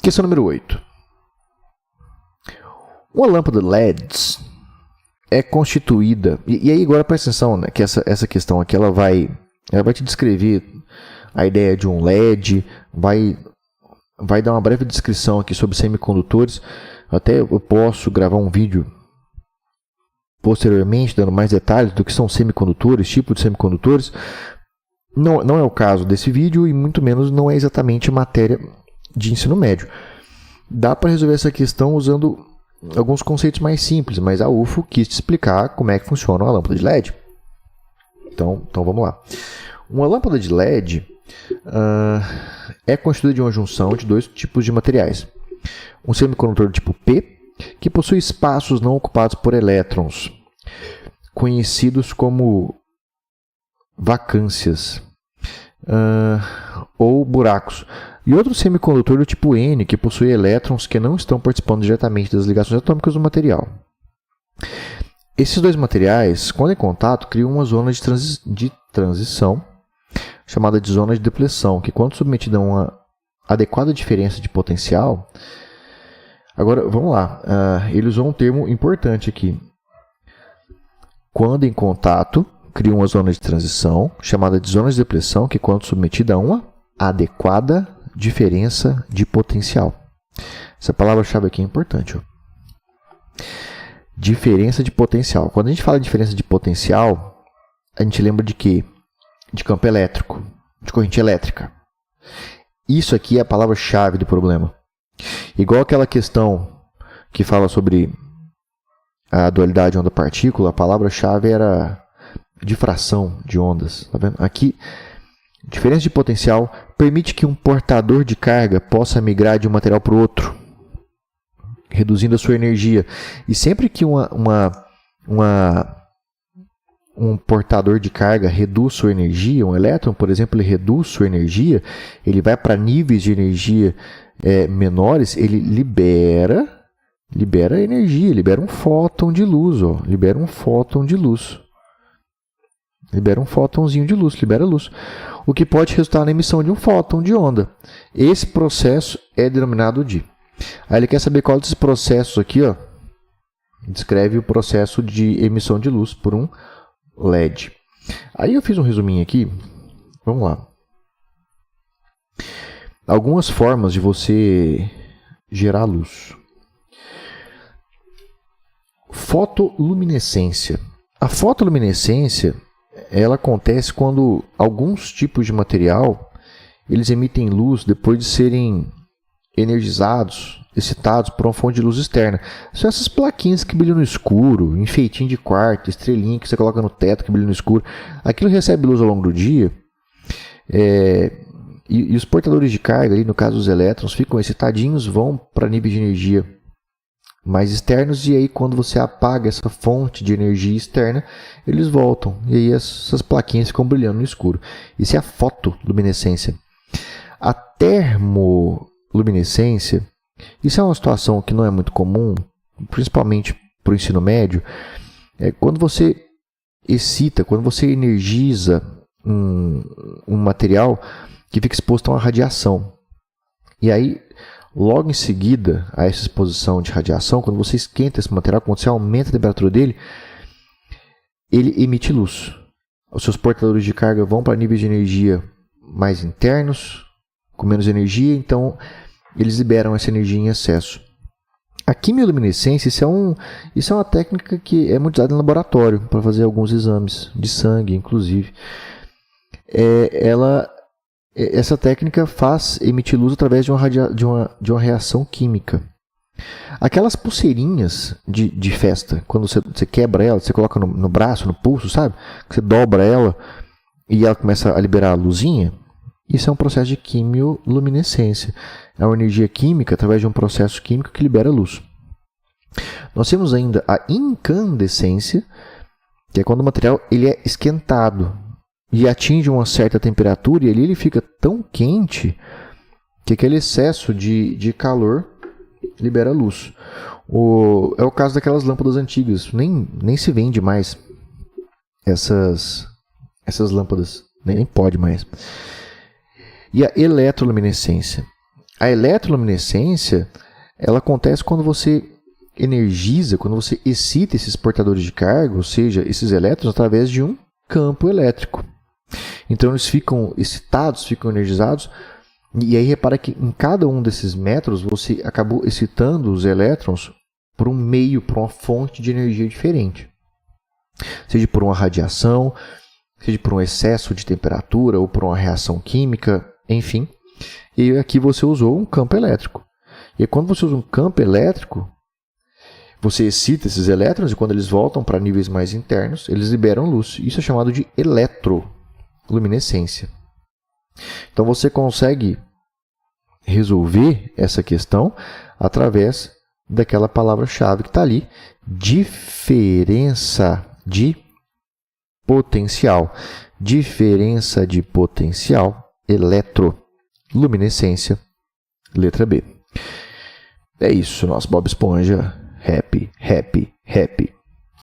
Questão número 8. Uma lâmpada LEDs é constituída... E aí agora presta atenção, né, que essa questão aqui ela vai te descrever a ideia de um LED, vai dar uma breve descrição aqui sobre semicondutores. Até eu posso gravar um vídeo posteriormente dando mais detalhes do que são semicondutores, tipo de semicondutores. Não é o caso desse vídeo e muito menos não é exatamente matéria de ensino médio. Dá para resolver essa questão usando alguns conceitos mais simples, mas a UFO quis te explicar como é que funciona uma lâmpada de LED. Então vamos lá. Uma lâmpada de LED é constituída de uma junção de dois tipos de materiais. Um semicondutor do tipo P, que possui espaços não ocupados por elétrons, conhecidos como vacâncias ou buracos. E outro semicondutor do tipo N, que possui elétrons que não estão participando diretamente das ligações atômicas do material. Esses dois materiais, quando em contato, criam uma zona de transição, chamada de zona de depleção, que quando submetida a uma adequada diferença de potencial... Agora, vamos lá, ele usou um termo importante aqui. Quando em contato, cria uma zona de transição, chamada de zona de depleção, que quando submetida a uma adequada diferença de potencial. Essa palavra-chave aqui é importante. Ó. Diferença de potencial. Quando a gente fala de diferença de potencial, a gente lembra de quê? De campo elétrico, de corrente elétrica. Isso aqui é a palavra-chave do problema. Igual aquela questão que fala sobre a dualidade onda-partícula, a palavra-chave era difração de ondas. Tá vendo? Aqui, diferença de potencial permite que um portador de carga possa migrar de um material para o outro, reduzindo a sua energia. E sempre que um portador de carga reduz sua energia, um elétron, por exemplo, ele reduz sua energia, ele vai para níveis de energia menores, ele libera energia, libera um fóton de luz, ó, libera um fótonzinho de luz, libera luz, o que pode resultar na emissão de um fóton de onda. Esse processo é denominado de... Aí ele quer saber qual desses processos aqui, ó, descreve o processo de emissão de luz por um LED. Aí eu fiz um resuminho aqui, vamos lá. Algumas formas de você gerar luz. Fotoluminescência. A fotoluminescência, ela acontece quando alguns tipos de material eles emitem luz depois de serem energizados, excitados por uma fonte de luz externa. São essas plaquinhas que brilham no escuro, enfeitinho de quarto, estrelinha que você coloca no teto que brilha no escuro. Aquilo recebe luz ao longo do dia. E os portadores de carga, ali, no caso os elétrons, ficam excitadinhos, vão para níveis de energia mais externos, e aí quando você apaga essa fonte de energia externa, eles voltam, e aí essas plaquinhas ficam brilhando no escuro. Isso é a fotoluminescência. A termoluminescência, isso é uma situação que não é muito comum, principalmente para o ensino médio, quando você excita, quando você energiza um material que fica exposto a uma radiação. E aí, logo em seguida a essa exposição de radiação, quando você esquenta esse material, quando você aumenta a temperatura dele, ele emite luz. Os seus portadores de carga vão para níveis de energia mais internos, com menos energia, então eles liberam essa energia em excesso. A quimioluminescência, isso é uma técnica que é muito usada em laboratório, para fazer alguns exames de sangue, inclusive. Essa técnica faz emitir luz através de uma reação química. Aquelas pulseirinhas de festa, quando você quebra ela, você coloca no braço, no pulso, sabe? Você dobra ela e ela começa a liberar a luzinha. Isso é um processo de quimioluminescência. É uma energia química através de um processo químico que libera luz. Nós temos ainda a incandescência, que é quando o material ele é esquentado e atinge uma certa temperatura, e ali ele fica tão quente que aquele excesso de calor libera luz. É o caso daquelas lâmpadas antigas. Nem se vende mais essas lâmpadas. Nem pode mais. E a eletroluminescência. A eletroluminescência, ela acontece quando você energiza, quando você excita esses portadores de carga, ou seja, esses elétrons, através de um campo elétrico. Então eles ficam excitados, ficam energizados, e aí repara que em cada um desses métodos você acabou excitando os elétrons por um meio, por uma fonte de energia diferente. Seja por uma radiação, seja por um excesso de temperatura ou por uma reação química, enfim. E aqui você usou um campo elétrico. E quando você usa um campo elétrico, você excita esses elétrons e quando eles voltam para níveis mais internos, eles liberam luz. Isso é chamado de eletroluminescência. Então você consegue resolver essa questão através daquela palavra-chave que está ali, diferença de potencial. Diferença de potencial, eletroluminescência, letra B. É isso, nosso Bob Esponja. Happy, happy, happy.